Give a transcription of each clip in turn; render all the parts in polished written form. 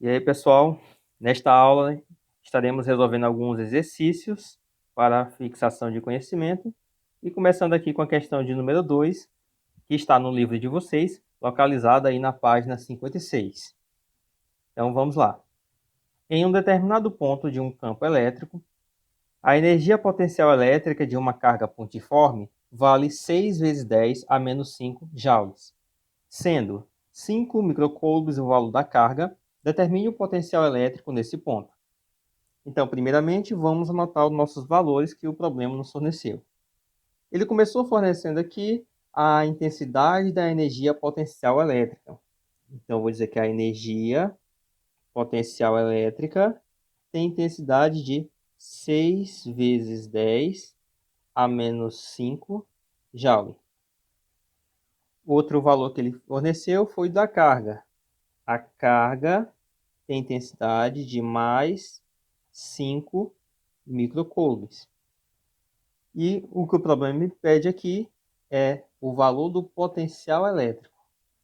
E aí, pessoal, nesta aula estaremos resolvendo alguns exercícios para fixação de conhecimento e começando aqui com a questão de número 2, que está no livro de vocês, localizada aí na página 56. Então, vamos lá. Em um determinado ponto de um campo elétrico, a energia potencial elétrica de uma carga pontiforme vale 6 vezes 10 a menos 5 joules, sendo 5 microcoulombs o valor da carga. Determine o potencial elétrico nesse ponto. Então, primeiramente, vamos anotar os nossos valores que o problema nos forneceu. Ele começou fornecendo aqui a intensidade da energia potencial elétrica. Então, vou dizer que a energia potencial elétrica tem intensidade de 6 vezes 10 a menos 5 joule. Outro valor que ele forneceu foi da carga. A carga tem intensidade de mais 5 microcoulombs. E o que o problema me pede aqui é o valor do potencial elétrico.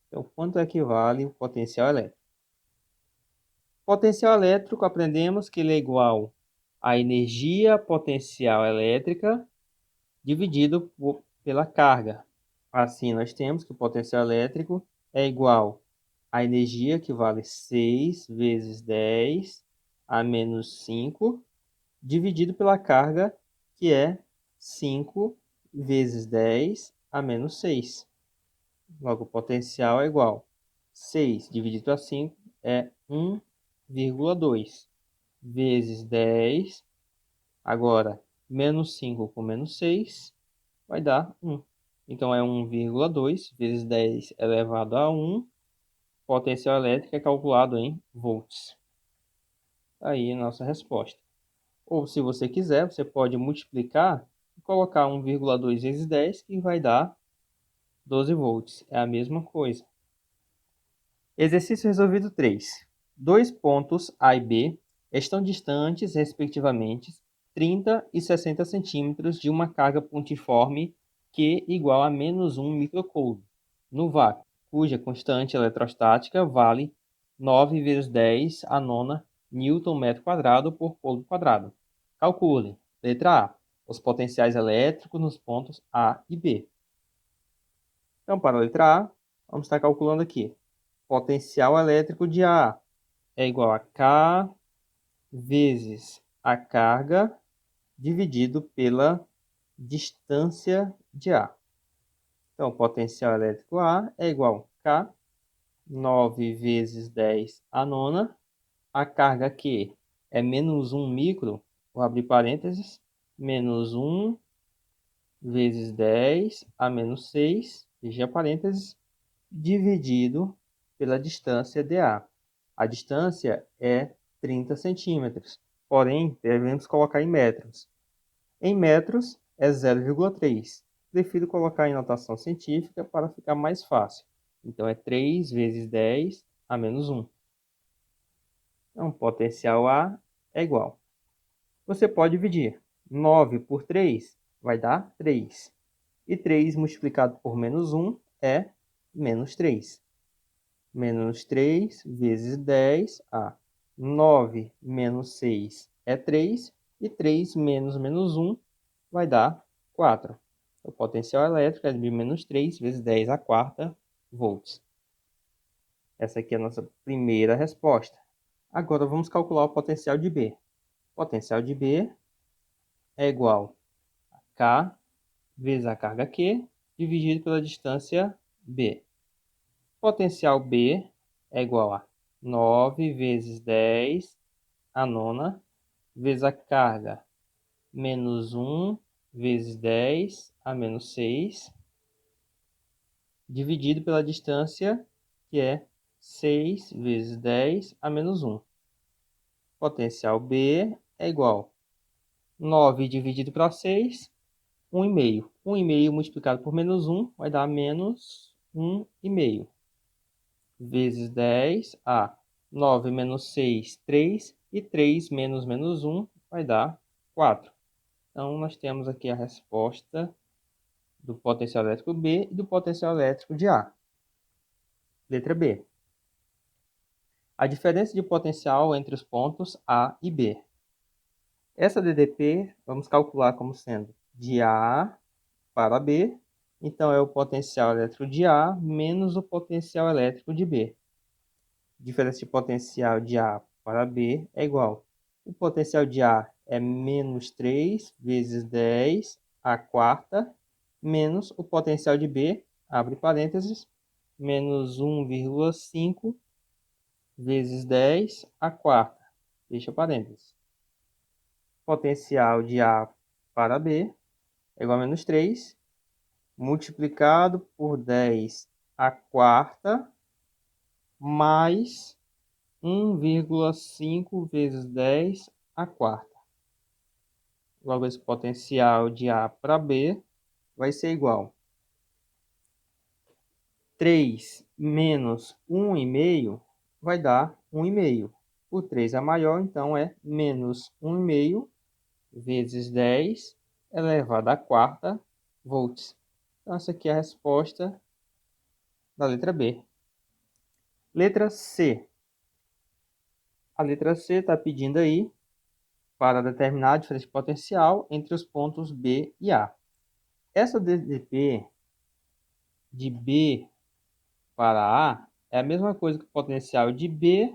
Então, quanto equivale o potencial elétrico? Potencial elétrico, aprendemos que ele é igual à energia potencial elétrica dividido pela carga. Assim, nós temos que o potencial elétrico é igual à energia, que vale 6 vezes 10 a menos 5, dividido pela carga, que é 5 vezes 10 a menos 6. Logo, o potencial é igual a 6 dividido por 5 é 1,2 vezes 10. Agora, menos 5 com menos 6 vai dar 1. Então, é 1,2 vezes 10 elevado a 1. Potencial elétrico é calculado em volts. Aí a nossa resposta. Ou, se você quiser, você pode multiplicar e colocar 1,2 vezes 10, que vai dar 12 volts. É a mesma coisa. Exercício resolvido 3. Dois pontos A e B estão distantes, respectivamente, 30 e 60 centímetros de uma carga pontiforme Q igual a menos 1 microcoulomb no vácuo, cuja constante eletrostática vale 9 vezes 10 a nona Newton metro quadrado por coulomb quadrado. Calcule. Letra A. Os potenciais elétricos nos pontos A e B. Então, para a letra A, vamos estar calculando aqui. Potencial elétrico de A é igual a K vezes a carga dividido pela distância de A. Então, potencial elétrico A é igual a K, 9 vezes 10 a nona. A carga Q é menos 1 micro, vou abrir parênteses, menos 1 vezes 10 a menos 6, fecha parênteses, dividido pela distância dA. A distância é 30 centímetros, porém, devemos colocar em metros. Em metros é 0,3. Prefiro colocar em notação científica para ficar mais fácil. Então, é 3 vezes 10 a menos 1. Então, potencial A é igual. Você pode dividir 9 por 3, vai dar 3. E 3 multiplicado por menos 1 é menos 3. Menos 3 vezes 10 a 9 menos 6 é 3. E 3 menos menos 1 vai dar 4. O potencial elétrico é de menos 3 vezes 10 a quarta volts. Essa aqui é a nossa primeira resposta. Agora vamos calcular o potencial de B. O potencial de B é igual a K vezes a carga Q dividido pela distância B. Potencial B é igual a 9 vezes 10 a nona vezes a carga menos 1 vezes 10 a menos 6 dividido pela distância, que é 6 vezes 10 a menos 1. Potencial B é igual a 9 dividido para 6, 1,5. 1,5 multiplicado por menos 1 vai dar menos 1,5. Vezes 10 a 9 menos 6, 3. E 3 menos menos 1 vai dar 4. Então, nós temos aqui a resposta do potencial elétrico B e do potencial elétrico de A. Letra B. a diferença de potencial entre os pontos A e B. Essa DDP vamos calcular como sendo de A para B, então é o potencial elétrico de A menos o potencial elétrico de B. Diferença de potencial de A para B é igual. O potencial de A é menos 3 vezes 10 a quarta, menos o potencial de B, abre parênteses, menos 1,5 vezes 10 a quarta, fecha parênteses. Potencial de A para B é igual a menos 3, multiplicado por 10 a quarta, mais 1,5 vezes 10 a quarta. Logo, esse potencial de A para B vai ser igual a 3 menos 1,5 vai dar 1,5. O 3 é maior, então é menos 1,5 vezes 10 elevado à quarta volts. Então, essa aqui é a resposta da letra B. Letra C. A letra C está pedindo aí para determinar a diferença de potencial entre os pontos B e A. Essa DDP de B para A é a mesma coisa que o potencial de B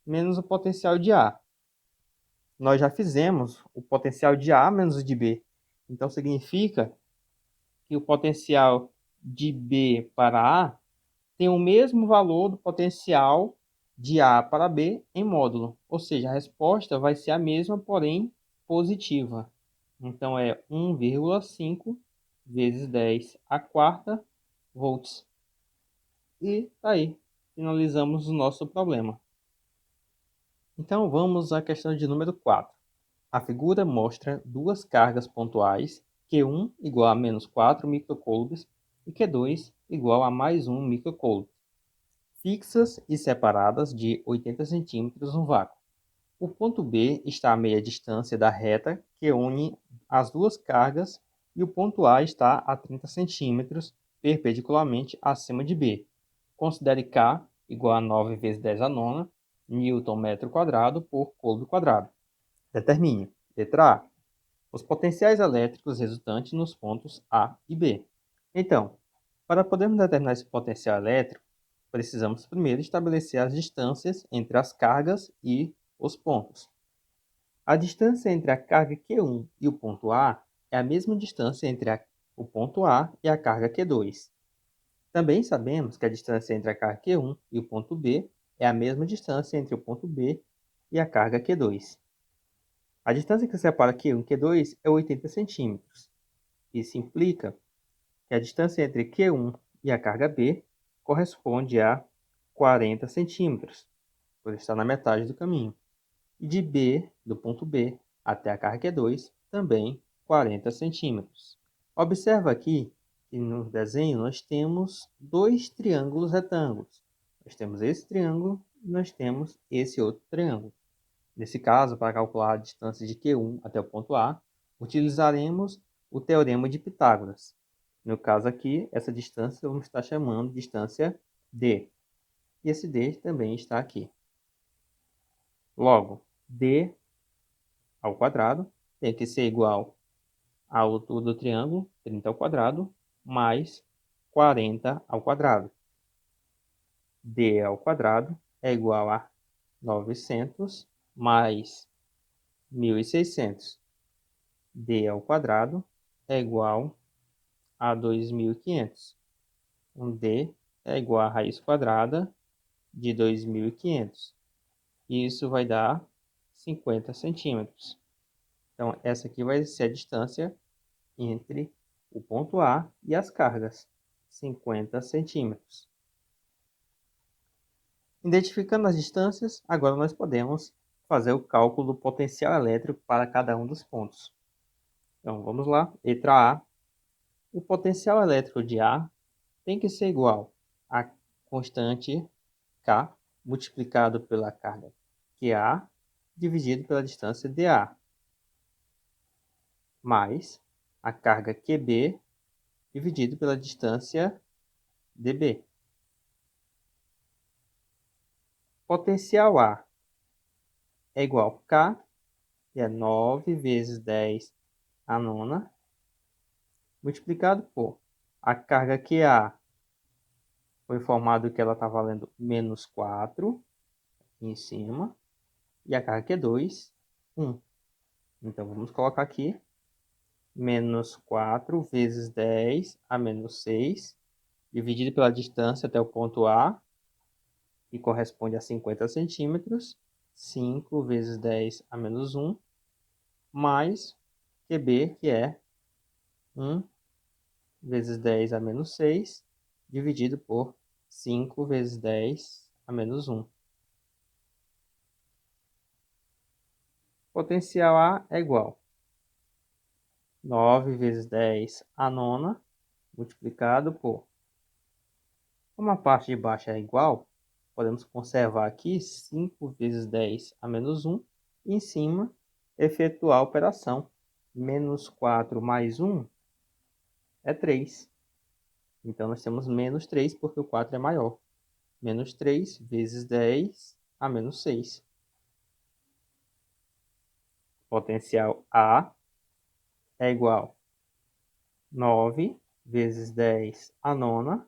menos o potencial de A. Nós já fizemos o potencial de A menos o de B. Então, significa que o potencial de B para A tem o mesmo valor do potencial de A para B em módulo. Ou seja, a resposta vai ser a mesma, porém positiva. Então, é 1,5 vezes 10 a quarta volts. E tá aí, finalizamos o nosso problema. Então, vamos à questão de número 4. A figura mostra duas cargas pontuais, Q1 igual a menos 4 microcoulombs e Q2 igual a mais 1 microcoulomb, fixas e separadas de 80 centímetros no vácuo. O ponto B está a meia distância da reta que une as duas cargas e o ponto A está a 30 centímetros perpendicularmente acima de B. Considere K igual a 9 vezes 10 a nona Newton metro quadrado por coulomb quadrado. Determine. Letra A. Os potenciais elétricos resultantes nos pontos A e B. Então, para podermos determinar esse potencial elétrico, precisamos primeiro estabelecer as distâncias entre as cargas e os pontos. A distância entre a carga Q1 e o ponto A é a mesma distância entre o ponto A e a carga Q2. Também sabemos que a distância entre a carga Q1 e o ponto B é a mesma distância entre o ponto B e a carga Q2. A distância que separa Q1 e Q2 é 80 centímetros. Isso implica que a distância entre Q1 e a carga B corresponde a 40 centímetros, por estar na metade do caminho. E de B, do ponto B, até a carga Q2, também 40 centímetros. Observa aqui que no desenho nós temos dois triângulos retângulos. Nós temos esse triângulo e nós temos esse outro triângulo. Nesse caso, para calcular a distância de Q1 até o ponto A, utilizaremos o teorema de Pitágoras. No caso aqui, essa distância vamos estar chamando de distância D. E esse D também está aqui. Logo, D ao quadrado tem que ser igual à altura do triângulo, 30 ao quadrado, mais 40 ao quadrado. D ao quadrado é igual a 900 mais 1.600. D ao quadrado é igual a 2.500. D é igual a raiz quadrada de 2.500. Isso vai dar 50 centímetros. Então, essa aqui vai ser a distância entre o ponto A e as cargas, 50 centímetros. Identificando as distâncias, agora nós podemos fazer o cálculo do potencial elétrico para cada um dos pontos. Então, vamos lá. Letra A. O potencial elétrico de A tem que ser igual a constante K multiplicado pela carga QA dividido pela distância DA, mais a carga QB dividido pela distância DB. Potencial A é igual a K, que é 9 vezes 10 a nona, multiplicado por a carga QA foi informado que ela está valendo menos 4 aqui em cima, e a carga Q2, 1. Então, vamos colocar aqui menos 4 vezes 10 a menos 6, dividido pela distância até o ponto A, que corresponde a 50 centímetros, 5 vezes 10 a menos 1, mais QB, que é 1 vezes 10 a menos 6, dividido por 5 vezes 10 a menos 1. Potencial A é igual a 9 vezes 10 a nona, multiplicado por... Como a parte de baixo é igual, podemos conservar aqui 5 vezes 10 a menos 1, e em cima efetuar a operação. Menos 4 mais 1 é 3. Então, nós temos menos 3 porque o 4 é maior. Menos 3 vezes 10 a menos 6. Potencial A é igual a 9 vezes 10 a nona,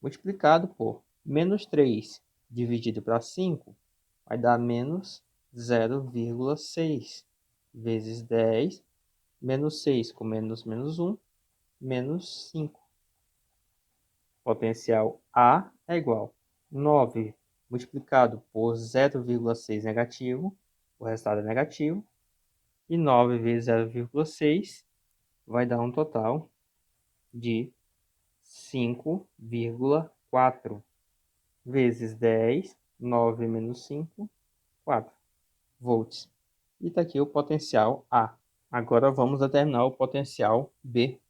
multiplicado por menos 3 dividido para 5, vai dar menos 0,6 vezes 10, menos 6 com menos 1, menos 5. Potencial A é igual a 9 multiplicado por 0,6 negativo, o resultado é negativo, e 9 vezes 0,6 vai dar um total de 5,4 vezes 10, 9 menos 5, 4 volts. E está aqui o potencial A. Agora vamos determinar o potencial B.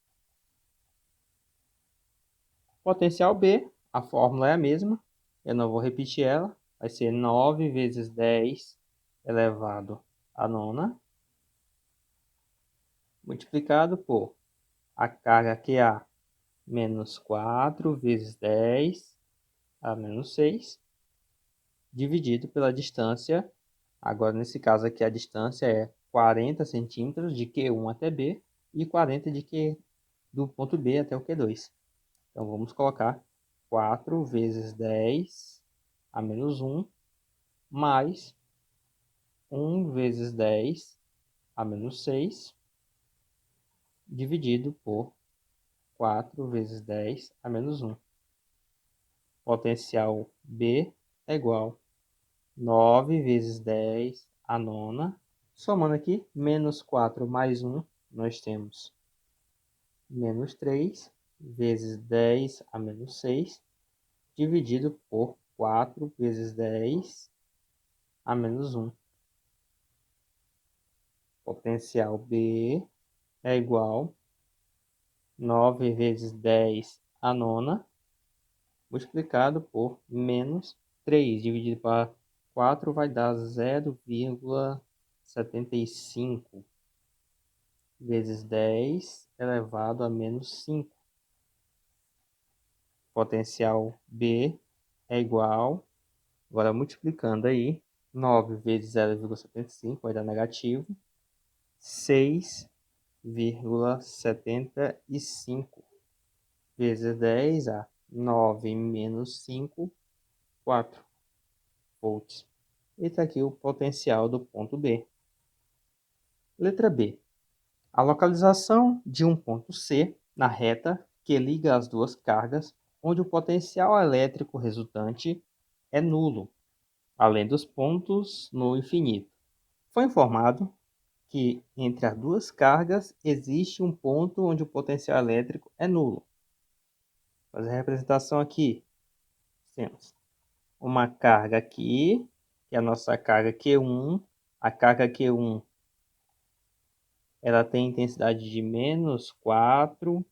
Potencial B, a fórmula é a mesma, eu não vou repetir ela, vai ser 9 vezes 10 elevado à nona, multiplicado por a carga QA menos 4 vezes 10 a menos 6, dividido pela distância. Agora, nesse caso aqui, a distância é 40 centímetros de Q1 até B e 40 do ponto B até o Q2. Então, vamos colocar 4 vezes 10 a menos 1, mais 1 vezes 10 a menos 6, dividido por 4 vezes 10 a menos 1. Potencial B é igual a 9 vezes 10 a nona. Somando aqui, menos 4 mais 1, nós temos menos 3 vezes 10 a menos 6, dividido por 4 vezes 10 a menos 1. Potencial B é igual a 9 vezes 10 a nona, multiplicado por menos 3, dividido para 4 vai dar 0,75 vezes 10 elevado a menos 5. Potencial B é igual, agora multiplicando aí, 9 vezes 0,75 vai dar negativo, 6,75 vezes 10 a 9 menos 5, 4 volts. E está aqui o potencial do ponto B. Letra B. A localização de um ponto C na reta que liga as duas cargas, onde o potencial elétrico resultante é nulo, além dos pontos no infinito. Foi informado que entre as duas cargas existe um ponto onde o potencial elétrico é nulo. Vou fazer a representação aqui. Temos uma carga aqui, que é a nossa carga Q1. A carga Q1 ela tem intensidade de menos 4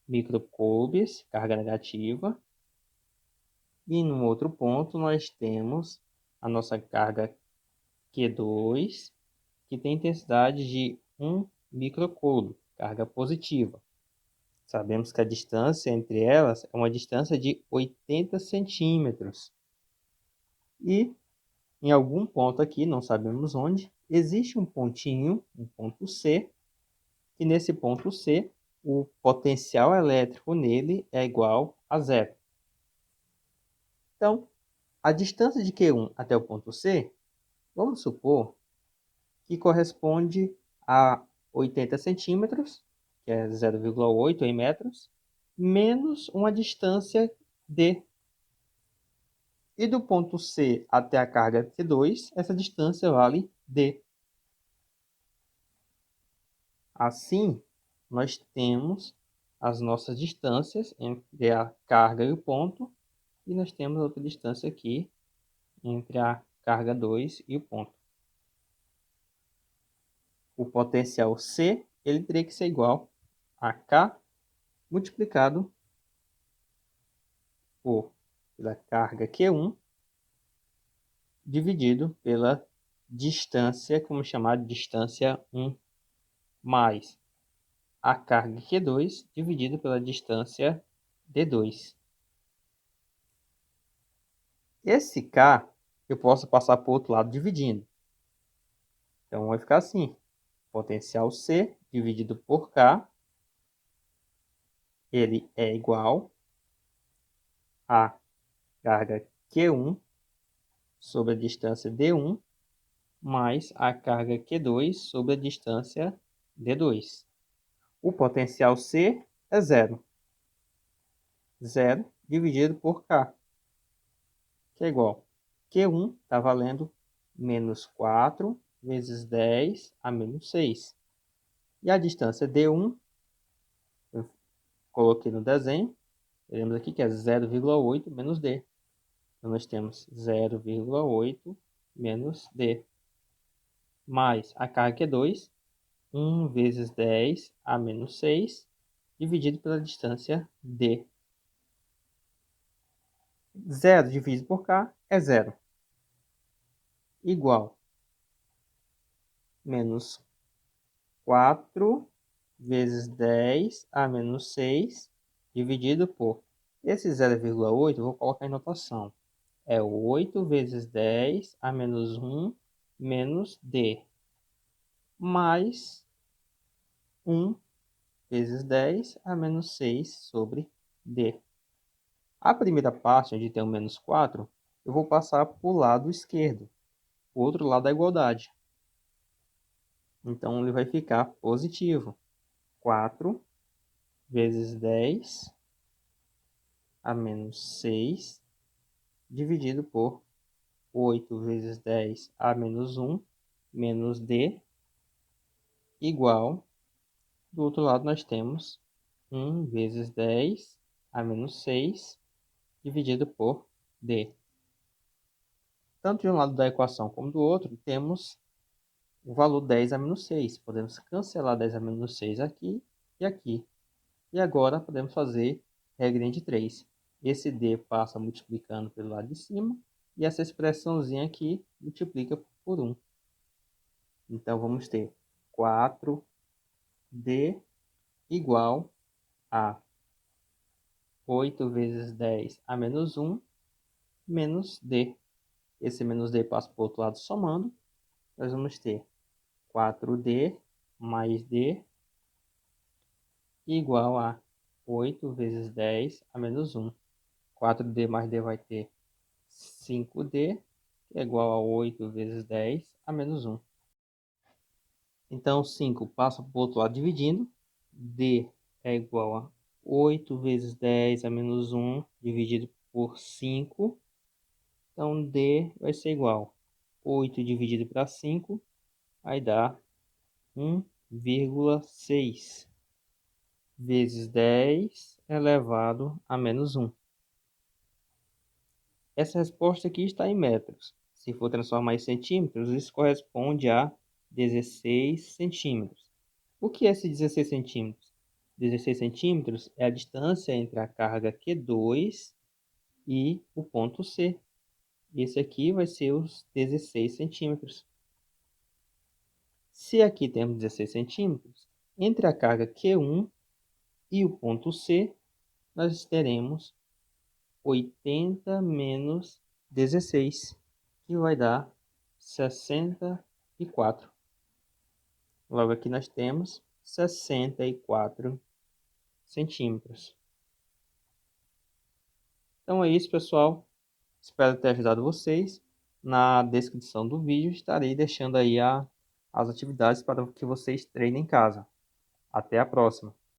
microcoulombs, carga negativa. E no outro ponto nós temos a nossa carga Q2, que tem intensidade de 1 microcoulomb, carga positiva. Sabemos que a distância entre elas é uma distância de 80 centímetros. E em algum ponto aqui, não sabemos onde, existe um pontinho, um ponto C, e nesse ponto C, o potencial elétrico nele é igual a zero. Então, a distância de Q1 até o ponto C, vamos supor que corresponde a 80 centímetros, que é 0,8 em metros, menos uma distância D. E do ponto C até a carga Q2, essa distância vale D. Assim, nós temos as nossas distâncias entre a carga e o ponto, e nós temos outra distância aqui entre a carga 2 e o ponto. O potencial C, ele teria que ser igual a K multiplicado pela carga Q1 dividido pela distância, como chamar de distância 1, mais a carga Q2 dividido pela distância D2. Esse K eu posso passar para o outro lado dividindo. Então vai ficar assim: potencial C dividido por K, ele é igual a carga Q1 sobre a distância D1 mais a carga Q2 sobre a distância D2. O potencial C é zero. 0 dividido por K, que é igual. Q1 está valendo menos 4 vezes 10 a menos 6. E a distância D1, eu coloquei no desenho, teremos aqui que é 0,8 menos D. Então, nós temos 0,8 menos D. Mais a carga que é 2, 1 vezes 10 a menos 6, dividido pela distância D. 0 dividido por K é 0. Igual menos 4 vezes 10 a menos 6, dividido por... Esse 0,8 eu vou colocar em notação. É 8 vezes 10 a menos 1 menos D, mais 1 vezes 10 a menos 6 sobre D. A primeira parte, onde tem o menos 4, eu vou passar para o lado esquerdo, o outro lado da igualdade. Então, ele vai ficar positivo. 4 vezes 10 a menos 6, dividido por 8 vezes 10 a menos 1, menos D, igual, do outro lado nós temos 1 vezes 10 a menos 6, dividido por D. Tanto de um lado da equação como do outro, temos o valor 10 a menos 6. Podemos cancelar 10 a menos 6 aqui e aqui. E agora podemos fazer regra de 3. Esse D passa multiplicando pelo lado de cima e essa expressãozinha aqui multiplica por 1. Então vamos ter 4D igual a 8 vezes 10 a menos 1 menos D. Esse menos D passa para o outro lado somando. Nós vamos ter 4D mais D igual a 8 vezes 10 a menos 1. 4D mais D vai ter 5D, que é igual a 8 vezes 10 a menos 1. Então, 5 passa para o outro lado dividindo. D é igual a 8 vezes 10 a menos 1 dividido por 5. Então, D vai ser igual a 8 dividido para 5, vai dar 1,6 vezes 10 elevado a menos 1. Essa resposta aqui está em metros. Se for transformar em centímetros, isso corresponde a 16 centímetros. O que é esse 16 centímetros? 16 centímetros é a distância entre a carga Q2 e o ponto C. Esse aqui vai ser os 16 centímetros. Se aqui temos 16 centímetros, entre a carga Q1 e o ponto C, nós teremos 80 menos 16, que vai dar 64. Logo aqui nós temos 64 centímetros. Então é isso, pessoal. Espero ter ajudado vocês. Na descrição do vídeo estarei deixando aí as atividades para que vocês treinem em casa. Até a próxima.